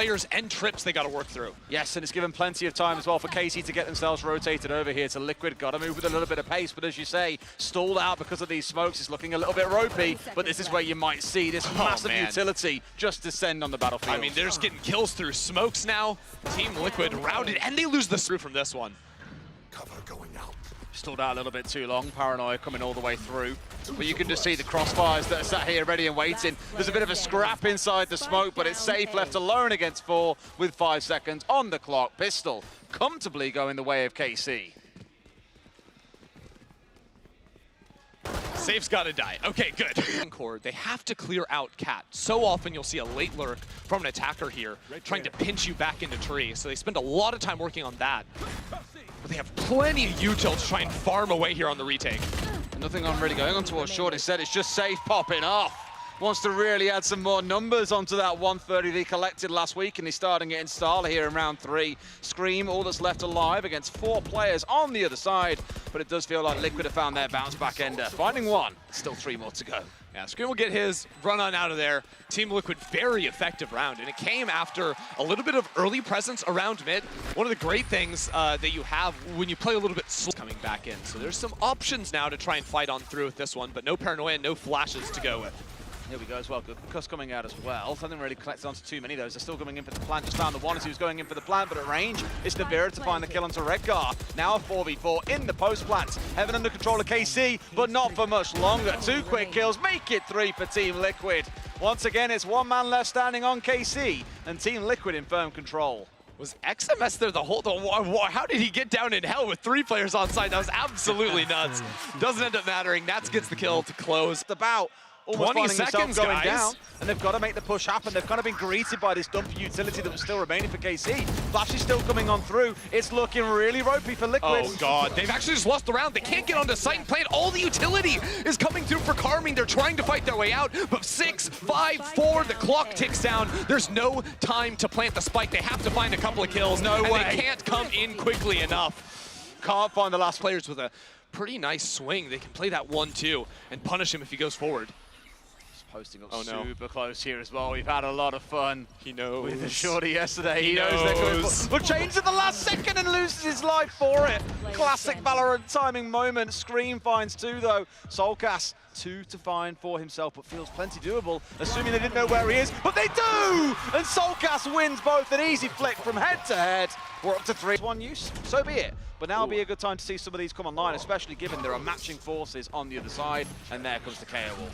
players and trips they got to work through. Yes, and it's given plenty of time as well for KC to get themselves rotated over here to Liquid. Got to move with a little bit of pace, but as you say, stalled out because of these smokes. It's looking a little bit ropey, but this is where you might see this massive utility just descend on the battlefield. I mean, they're just getting kills through smokes now. Team Liquid routed, and they lose the through from this one. Cover going out. Stalled out a little bit too long. Paranoia coming all the way through. But you can just see the crossfires that are sat here ready and waiting. There's a bit of a scrap inside the smoke, but it's Sayf left alone against 4 with 5 seconds on the clock. Pistol comfortably going the way of KC. Sayf's got to die. Okay, good. They have to clear out Cat. So often you'll see a late lurk from an attacker here trying to pinch you back into tree. So they spend a lot of time working on that. But they have plenty of util to try and farm away here on the retake. Nothing on really going on towards short. Instead, it's just Sayf popping off. Wants to really add some more numbers onto that 130 they collected last week, and he's starting it in style here in round 3. Scream, all that's left alive against 4 players on the other side, but it does feel like Liquid have found their bounce back ender. Finding 1, still 3 more to go. Yeah, Scream will get his, run on out of there. Team Liquid, very effective round, and it came after a little bit of early presence around mid. One of the great things that you have when you play a little bit slow coming back in. So there's some options now to try and fight on through with this one, but no paranoia, no flashes to go with. Here we go as well. Good cuss coming out as well. Something really collected onto too many of those. They're still going in for the plant. Just found the one as he was going in for the plant, but at range, it's Nivera to find the kill onto Redgar. Now a 4v4 in the post plant. Heaven under control of KC, but not for much longer. 2 quick kills, make it 3 for Team Liquid. Once again, it's 1 man left standing on KC, and Team Liquid in firm control. Was XMS there the whole how did he get down in hell with 3 players on site? That was absolutely nuts. Doesn't end up mattering. Nats gets the kill to close. About almost 20 finding seconds, going guys. down, and they've got to make the push happen. They've kind of been greeted by this dump utility that was still remaining for KC. Flash is still coming on through. It's looking really ropey for Liquid. Oh god, they've actually just lost the round. They can't get onto site and plant. All the utility is coming through for Karmine. They're trying to fight their way out, but 6, 5, 4, the clock ticks down. There's no time to plant the spike. They have to find a couple of kills. No way. They can't come in quickly enough. Can't find the last Players with a pretty nice swing. They can play that 1-2 and punish him if he goes forward. Posting up super close here as well. We've had a lot of fun. He knows. With the shorty yesterday. He knows knows. they're going for. But changes at the last second and loses his life for it. Classic Valorant timing moment. Scream finds 2 though. Soulcas 2 to find for himself, but feels plenty doable, assuming they didn't know where he is. But they do! And Soulcas wins both. An easy flick from head to head. We're up to 3. 1 use, so be it. But now will be a good time to see some of these come online, especially given there are matching forces on the other side. And there comes the KO wall.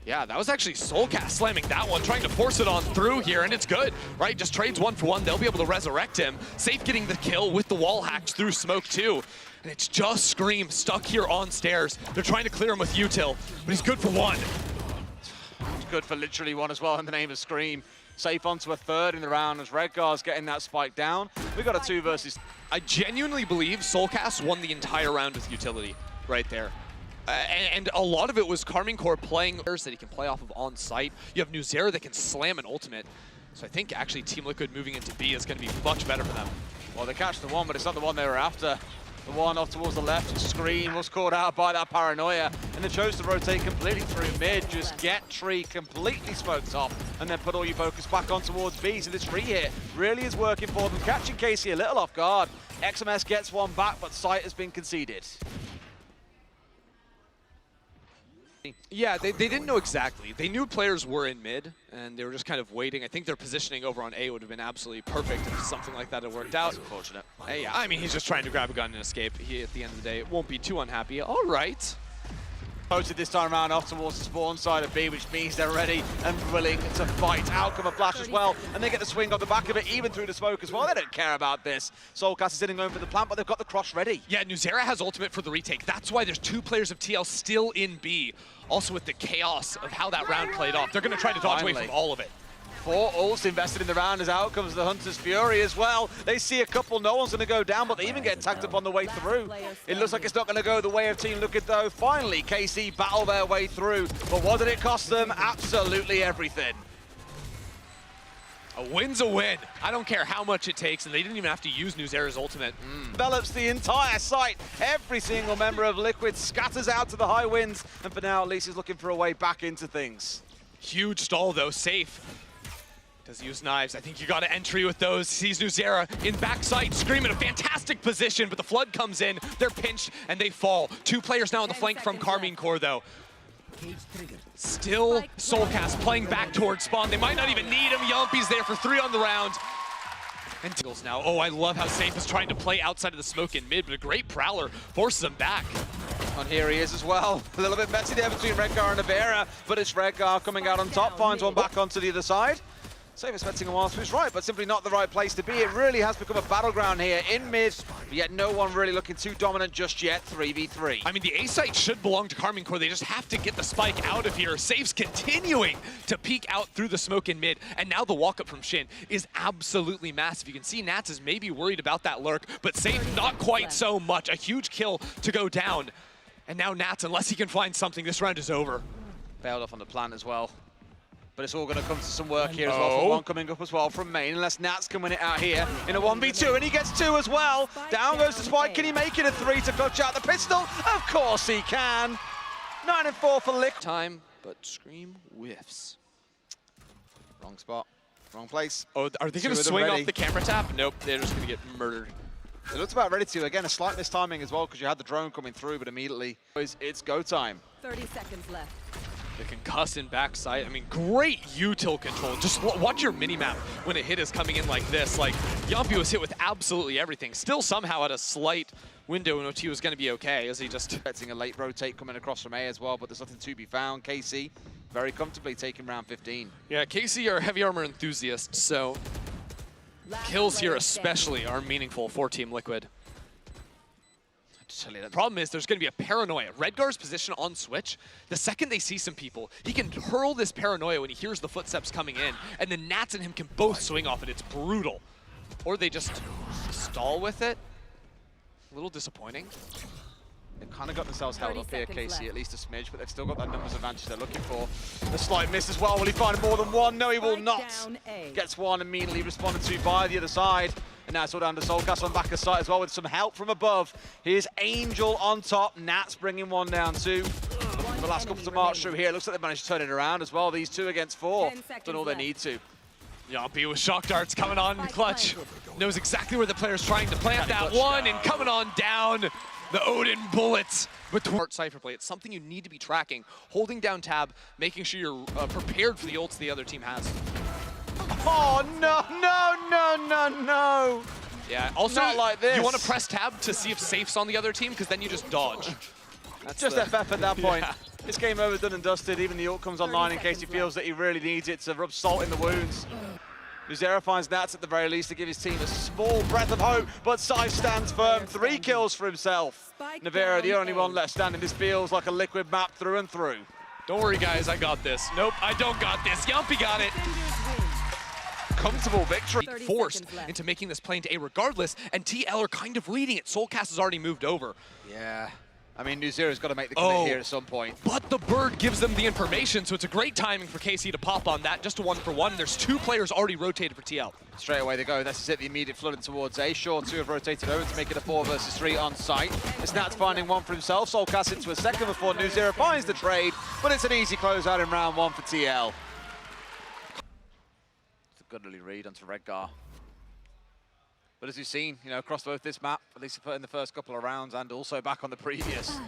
Yeah, that was actually soulcas slamming that one, trying to force it on through here, and it's good, right? Just trades 1 for 1. They'll be able to resurrect him. Sayf getting the kill with the wall hacks through smoke too. And it's just Scream stuck here on stairs. They're trying to clear him with util, but he's good for 1. It's good for literally 1 as well in the name of Scream. Sayf onto a 3rd in the round as Redgar's getting that spike down. We got a 2 versus. I genuinely believe soulcas won the entire round with utility right there. And a lot of it was Karmine Corp playing that he can play off of on site. You have Newzera that can slam an ultimate. So I think actually Team Liquid moving into B is going to be much better for them. Well, they catch the 1, but it's not the one they were after. The one off towards the left, Scream was caught out by that paranoia, and they chose to rotate completely through mid, just get tree completely smoked off, and then put all your focus back on towards B. So this tree here really is working for them, catching KC a little off guard. XMS gets 1 back, but site has been conceded. Yeah, they didn't know exactly. They knew players were in mid, and they were just kind of waiting. I think their positioning over on A would have been absolutely perfect if something like that had worked out. That's unfortunate. Yeah, I mean, he's just trying to grab a gun and escape. He, at the end of the day, won't be too unhappy. All right. Posted this time around off towards the spawn side of B, which means they're ready and willing to fight. Out come a flash as well, and they get the swing on the back of it, even through the smoke as well. They don't care about this. soulcas is sitting going for the plant, but they've got the cross ready. Yeah, Newzera has ultimate for the retake. That's why there's 2 players of TL still in B. Also with the chaos of how that round played off, they're going to try to dodge away from all of it. 4 ults invested in the round as out comes the Hunter's Fury as well. They see a couple, no one's going to go down, but they even get tagged up on the way through. It looks like it's not going to go the way of Team Liquid though. Finally, KC battle their way through, but what did it cost them? Absolutely everything. A win's a win. I don't care how much it takes, and they didn't even have to use Newzera's ultimate. Develops the entire site. Every single member of Liquid scatters out to the high winds, and for now, at least he's looking for a way back into things. Huge stall though, Sayf. Does use knives. I think you got to entry with those. Sees Newzera in backside, Scream in a fantastic position, but the flood comes in. They're pinched and they fall. 2 players now on the flank from Karmine Corp though. Still soulcas playing back towards spawn. They might not even need him. Jamppi's there for 3 on the round. And Tingles now. Oh, I love how Sayf is trying to play outside of the smoke in mid, but a great Prowler forces him back. And here he is as well. A little bit messy there between Redgar and Nivera, but it's Redgar coming out on top, finds one back onto the other side. Sayf expecting a while to his right, but simply not the right place to be. It really has become a battleground here in mid, but yet no one really looking too dominant just yet, 3v3. I mean, the A site should belong to Karmine Corp. They just have to get the spike out of here. Sayf's continuing to peek out through the smoke in mid, and now the walk up from Shin is absolutely massive. You can see Nats is maybe worried about that lurk, but Sayf not quite so much. A huge kill to go down. And now Nats, unless he can find something, this round is over. Bailed off on the plant as well. But it's all going to come to some work here as well. For one coming up as well from main, unless Nats can win it out here in a 1v2, and he gets 2 as well. Down goes the spike. Can he make it a 3 to clutch out the pistol? Of course he can. 9 and 4 for Lick. Time, but Scream whiffs. Wrong spot, wrong place. Oh, are they going to swing off the camera tap? Nope, they're just going to get murdered. It looks about ready to. Again, a slight mistiming as well because you had the drone coming through, but immediately it's go time. 30 seconds left. The concuss in backside. I mean, great util control. Just watch your mini-map when a hit is coming in like this. Like, Jamppi was hit with absolutely everything. Still somehow at a slight window in which he was going to be okay, as he just... Expecting a late rotate coming across from A as well, but there's nothing to be found. KC very comfortably taking round 15. Yeah, KC are heavy armor enthusiasts, so kills here especially are meaningful for Team Liquid. The problem is there's going to be a paranoia. Redgar's position on Switch, the second they see some people, he can hurl this paranoia when he hears the footsteps coming in, and then Nats and him can both swing off it. It's brutal. Or they just stall with it. A little disappointing. They've kind of got themselves held up here, KC, at least a smidge, but they've still got that numbers advantage they're looking for. A slight miss as well. Will he find more than one? No, he will not. Gets one immediately responded to by the other side. And now it's all down to soulcas on back of sight as well with some help from above. Here's Angel on top. Nats bringing one down too. The last couple to march through here. Looks like they've managed to turn it around as well. These 2 against 4. Done all they need to. Jamppi with shock darts coming on clutch. Knows exactly where the player's trying to plant that one and coming on down. The Odin bullets with Cypher play. It's something you need to be tracking. Holding down tab, making sure you're prepared for the ults the other team has. Oh, no, no, no, no, no. Yeah, also, not like this. You want to press tab to see if Sayf's on the other team, because then you just dodge. That's just FF at that point. Yeah. This game over, done and dusted. Even the ult comes online in case he feels that he really needs it to rub salt in the wounds. Newzera finds Nats at the very least to give his team a small breath of hope, but Sayf stands firm. 3 kills for himself. Nivera, the only one left standing. This feels like a Liquid map through and through. Don't worry, guys, I got this. Nope, I don't got this. Jamppi got it. Comfortable victory. Forced into making this play into A regardless, and TL are kind of leading it. soulcas has already moved over. Yeah. I mean, Newzera's got to make the commit here at some point. But the bird gives them the information, so it's a great timing for KC to pop on that. Just a 1-for-1. There's 2 players already rotated for TL. Straight away they go. This is it, the immediate flooding towards A. Sure, 2 have rotated over to make it a 4 versus 3 on site. It's Nats finding one for himself. soulcas into a second before Newzera finds the trade, but it's an easy closeout in round 1 for TL. It's a good early read onto Redgar. But as you've seen, you know, across both this map, at least in the first couple of rounds and also back on the previous,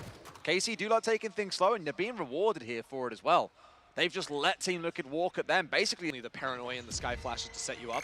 KC do like taking things slow, and they're being rewarded here for it as well. They've just let Team Liquid walk at them, basically. The paranoia and the sky flashes to set you up.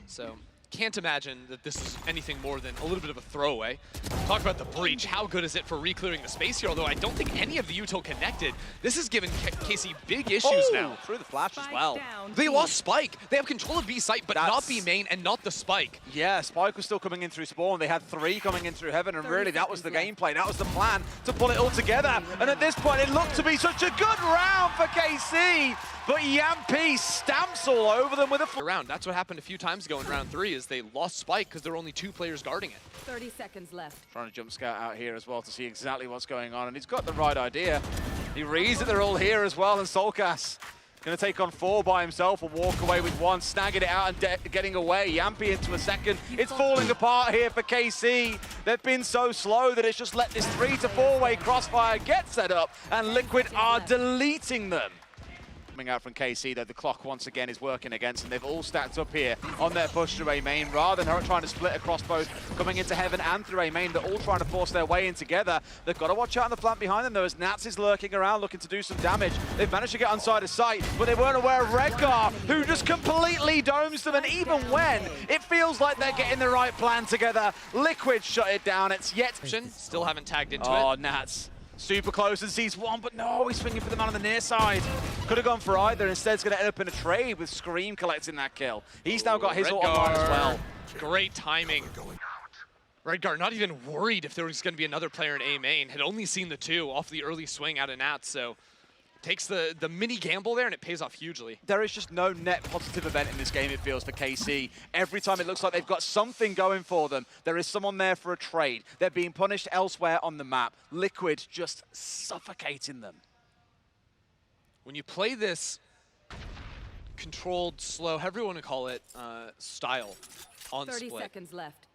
So can't imagine that this is anything more than a little bit of a throwaway. Talk about the breach. How good is it for re-clearing the space here? Although I don't think any of the util connected. This has given KC big issues now. Through the flash as well. They lost Spike. They have control of B site, but not B main and not the Spike. Yeah, Spike was still coming in through spawn. They had 3 coming in through heaven, and really that was the gameplay. That was the plan, to pull it all together. And at this point, it looked to be such a good round for KC. But Jamppi stamps all over them with a round. That's what happened a few times ago in round 3, is they lost Spike because there were only 2 players guarding it. 30 seconds left. Trying to jump scout out here as well to see exactly what's going on, and he's got the right idea. He reads that they're all here as well, and soulcas going to take on 4 by himself and walk away with 1, snagging it out and getting away. Jamppi into a second. It's falling apart here for KC. They've been so slow that it's just let this 3 to 4 way crossfire get set up, and Liquid are deleting them. coming out from KC, though the clock once again is working against them. They've all stacked up here on their push through A main, rather than trying to split across both, coming into Heaven and through A main. They're all trying to force their way in together. They've got to watch out on the flank behind them, though, as Nats is lurking around looking to do some damage. They've managed to get onside of sight, but they weren't aware of Redgar, who just completely domes them, and even when it feels like they're getting the right plan together, Liquid shut it down. It's yet... Still haven't tagged into Oh, it. Nats. Super close and sees one, but no, he's swinging for the man on the near side. Could have gone for either. Instead, it's going to end up in a trade with Scream collecting that kill. He's now got his ult online as well. Great timing. Redgar not even worried if there was going to be another player in A main. Had only seen the two off the early swing out of Nats, so takes the mini gamble there and it pays off hugely. There is just no net positive event in this game, it feels, for KC. Every time it looks like they've got something going for them, there is someone there for a trade. They're being punished elsewhere on the map. Liquid just suffocating them. When you play this controlled, slow, however you want to call it, style on 30 split, seconds left.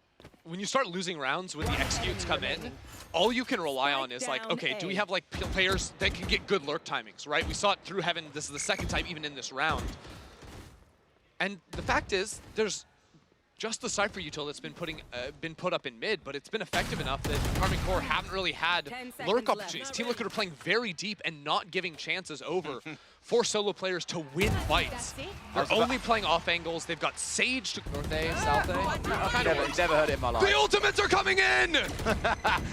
when you start losing rounds when the executes come in, all you can rely on is like, okay, do we have like players that can get good lurk timings, right? We saw it through Heaven. This is the second time even in this round. And the fact is, there's just the Cypher util that's been put up in mid, but it's been effective enough that Karmine Corp haven't really had lurk opportunities. Team Liquid are playing very deep and not giving chances over for solo players to win fights. They're only playing off angles. They've got Sage to North A, South A. Never heard it in my life. The ultimates are coming in!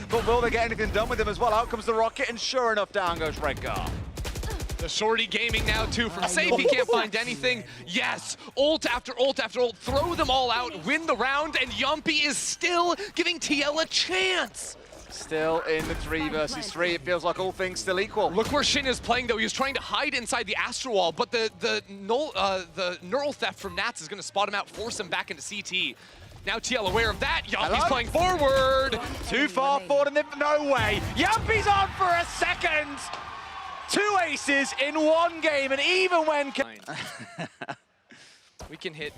But will they get anything done with them as well? Out comes the rocket, and sure enough, down goes Redgar. The shorty gaming now too from Sayf. He can't find anything. Yes, ult after ult after ult. Throw them all out, win the round, and Jamppi is still giving TL a chance. Still in the 3 versus 3. It feels like all things still equal. Look where Shin is playing though. He was trying to hide inside the Astro Wall, but the neural theft from Nats is going to spot him out, force him back into CT. Now TL aware of that. Jamppi's playing forward. Too far forward and no way. Jamppi's on for a second. 2 aces in 1 game, and even when... We can hit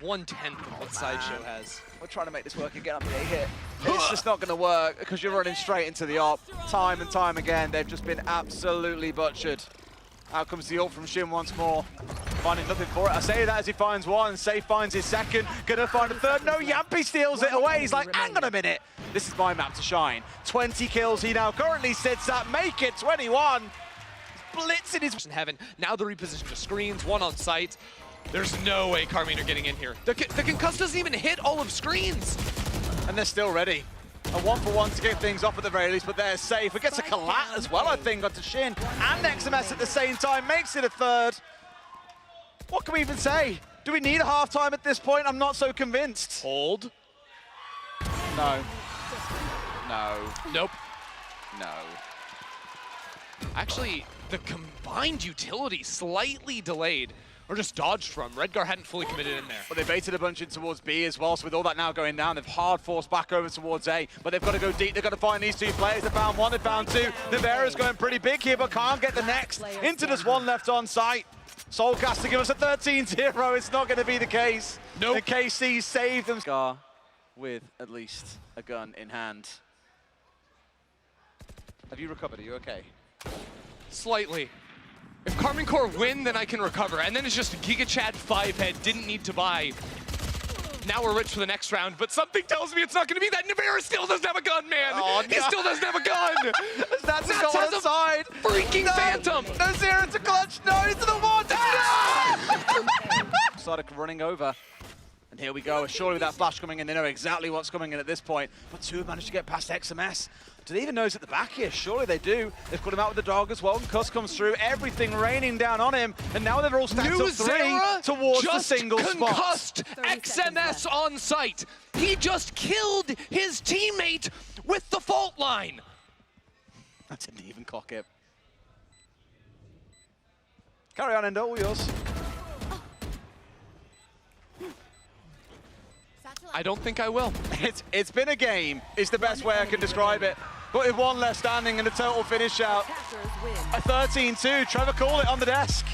1/10 of what Sideshow has. We're trying to make this work again on the A hit. It's just not going to work because you're running straight into the op. Time and time again, they've just been absolutely butchered. Out comes the ult from Shin once more. Finding nothing for it. I say that as he finds one. Sayf finds his second. Gonna find a third. No, Jamppi steals it away. He's like, hang on a minute. This is my map to shine. 20 kills he now currently sits at. Make it 21. Blitzing his... In Heaven. Now the reposition to screens, one on site. There's no way Karmine are getting in here. The concuss doesn't even hit all of screens. And they're still ready. A 1-for-1 to get things off at the very least, but there's Sayf. It gets a collat as well, I think, onto Shin. And XMS at the same time makes it a third. What can we even say? Do we need a halftime at this point? I'm not so convinced. Hold. No. No. Nope. No. Actually, the combined utility slightly delayed, or just dodged from. Redgar hadn't fully committed in there. But they baited a bunch in towards B as well, so with all that now going down, they've hard forced back over towards A, but they've got to go deep. They've got to find these 2 players. They found 1, they found 2. Nivera's going pretty big here, but can't get the next. Into this 1 left on site. soulcas to give us a 13-0. It's not going to be the case. Nope. The KC saved them. Scar with at least a gun in hand. Have you recovered? Are you okay? Slightly. If Karmine Corp win, then I can recover. And then it's just Giga Chad 5-head, didn't need to buy. Now we're rich for the next round, but something tells me it's not going to be that. Nivera still doesn't have a gun, man. Oh, no. He still doesn't have a gun. That's Nats a has goal inside. Freaking No. Phantom. Newzera to clutch. No, into the water. Started running over. And here we go. Surely with that flash coming in, they know exactly what's coming in at this point. But 2 have managed to get past XMS. Do they even know he's at the back here? Surely they do. They've put him out with the dog as well. And Cuss comes through, everything raining down on him. And now they're all stacked up 3 towards the single spot. Concussed XMS on site. He just killed his teammate with the fault line. I didn't even cock it. Carry on, Endo, all yours. I don't think I will. It's been a game, is the best way I can describe it. But with 1 left standing and a total finish out. A 13-2, Trevor called it on the desk.